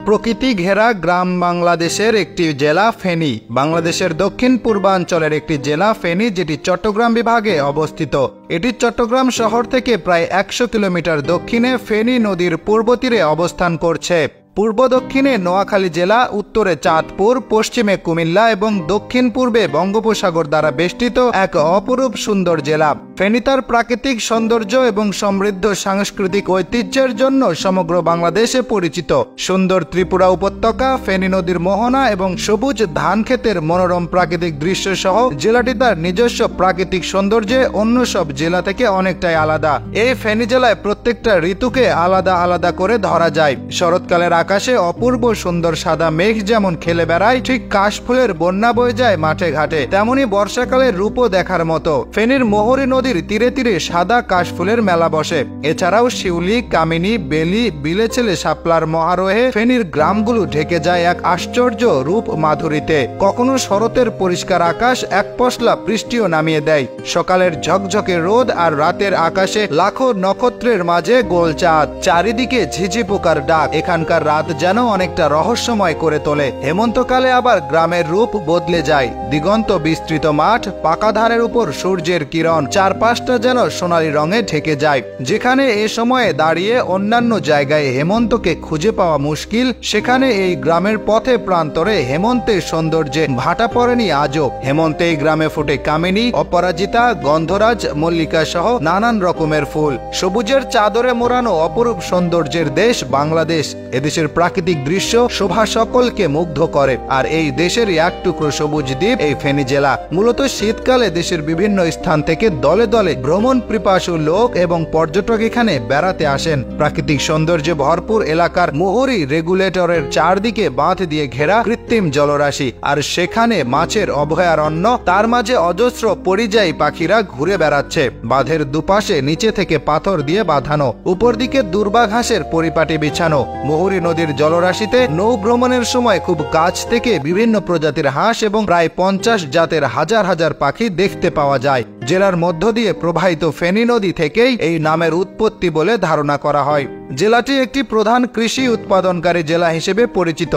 প্রকৃতি ঘেরা গ্রাম বাংলাদেশের একটি জেলা ফেনী। বাংলাদেশের দক্ষিণ পূর্বাঞ্চলের একটি জেলা ফেনী, যেটি চট্টগ্রাম বিভাগে অবস্থিত। এটি চট্টগ্রাম শহর থেকে প্রায় 100 কিলোমিটার দক্ষিণে ফেনী নদীর পূর্ব তীরে অবস্থান করছে। পূর্ব দক্ষিণে নোয়াখালী জেলা, উত্তরে চাঁদপুর, পশ্চিমে কুমিল্লা এবং দক্ষিণ পূর্বে বঙ্গোপসাগর দ্বারা বেষ্টিত এক অপরূপ সুন্দর জেলা। ফেনী তার প্রাকৃতিক সৌন্দর্য এবং সমৃদ্ধ সাংস্কৃতিক ঐতিহ্যের জন্য সমগ্র বাংলাদেশে পরিচিত। সুন্দর ত্রিপুরা উপত্যকা, ফেনী নদীর মোহনা এবং সবুজ ধান ক্ষেতের মনোরম প্রাকৃতিক দৃশ্য সহ জেলাটি তার নিজস্ব প্রাকৃতিক সৌন্দর্যে অন্য সব জেলা থেকে অনেকটাই আলাদা। এই ফেনী জেলায় প্রত্যেকটা ঋতুকে আলাদা আলাদা করে ধরা যায়। শরৎকালের আকাশে অপূর্ব সুন্দর সাদা মেঘ যেমন খেলে বেড়ায়, ঠিক কাশফুলের বন্যা বয়ে যায় মাঠে ঘাটে, তেমনি বর্ষাকালের রূপও দেখার মতো। ফেনীর মোহরী নদীর তীরে তীরে সাদা কাশফুলের মেলা বসে। এছাড়াও শিউলি, কামিনী, বেলি, বিলেছেলে শাপলার মহারোহে ফেনীর গ্রামগুলো ঢেকে যায় এক আশ্চর্য রূপ মাধুরীতে। কখনো শরতের পরিষ্কার আকাশ এক পশলা বৃষ্টিও নামিয়ে দেয়। সকালের ঝকঝকে রোদ আর রাতের আকাশে লাখো নক্ষত্রের মাঝে গোল চাঁদ, চারিদিকে ঝিঝি পোকার ডাক এখানকার রাত যেন অনেকটা রহস্যময় করে তোলে। হেমন্তকালে আবার গ্রামের রূপ বদলে যায়। দিগন্ত বিস্তৃত মাঠ, পাকা ধানের উপর সূর্যের কিরণ, চারপাশটা যেন সোনালী রঙে ঢেকে যায়। যেখানে এ সময়ে দাঁড়িয়ে অন্যান্য জায়গায় হেমন্তকে খুঁজে পাওয়া মুশকিল, সেখানে এই গ্রামের পথে প্রান্তরে হেমন্তের সৌন্দর্যে ভাটা পড়েনি আজও। হেমন্তে এই গ্রামে ফোটে কামিনী, অপরাজিতা, গন্ধরাজ, মল্লিকা সহ নানান রকমের ফুল। সবুজের চাদরে মোড়ানো অপরূপ সৌন্দর্যের দেশ বাংলাদেশ। এদেশের প্রাকৃতিক দৃশ্য শোভা সকলকে মুগ্ধ করে। আর এই দেশের এক টুকরো সবুজ দ্বীপ এই ফেনী জেলা। মূলত শীতকালে দেশের বিভিন্ন স্থান থেকে দলে দলে ভ্রমণ পিপাসু লোক এবং পর্যটক এখানে বেড়াতে আসেন। প্রাকৃতিক সৌন্দর্যে ভরপুর এলাকার মোহরী রেগুলেটরের চারদিকে বাঁধ দিয়ে ঘেরা কৃত্রিম জলরাশি, আর সেখানে মাছের অভয়ারণ্য, তার মাঝে অজস্র পরিযায়ী পাখিরা ঘুরে বেড়াচ্ছে। বাঁধের দুপাশে নিচে থেকে পাথর দিয়ে বাঁধানো, উপর দিকে দুর্বা ঘাসের পরিপাটি বিছানো। মোহরী নদীর জলরাশিতে নৌ ভ্রমণের সময় খুব কাছ থেকে বিভিন্ন প্রজাতির হাঁস এবং প্রায় 50 জাতের হাজার হাজার পাখি দেখতে পাওয়া যায়। জেলার মধ্য দিয়ে প্রবাহিত ফেনী নদী থেকেই এই নামের উৎপত্তি বলে ধারণা করা হয়। জেলাটি একটি প্রধান কৃষি উৎপাদনকারী জেলা হিসেবে পরিচিত।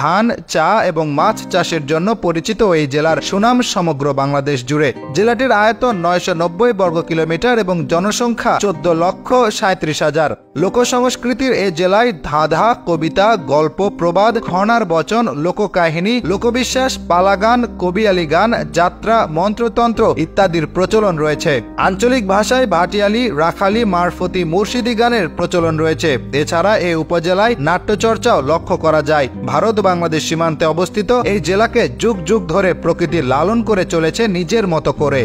ধান, চা এবং মাছ চাষের জন্য পরিচিত এই জেলার সুনাম সমগ্র বাংলাদেশ জুড়ে। জেলাটির আয়তন 990 বর্গ কিলোমিটার এবং জনসংখ্যা 14,37,000। লোকসংস্কৃতির এই জেলায় ধাঁধা, কবিতা, গল্প, প্রবাদ, খনার বচন, লোককাহিনী, লোকবিশ্বাস, পালাগান, কবিয়ালি গান, যাত্রা, মন্ত্রতন্ত্র ইত্যাদির প্রচলন রয়েছে। আঞ্চলিক ভাষায় ভাটিয়ালি, রাখালি, মারফতি, মুর্শিদি গানের প্রচলন রয়েছে। এছাড়া এই উপজেলায় নাট্যচর্চাও লক্ষ্য করা যায়। ভারত বাংলাদেশ সীমান্তে অবস্থিত এই জেলাকে যুগ যুগ ধরে প্রকৃতি লালন করে চলেছে নিজের মতো করে।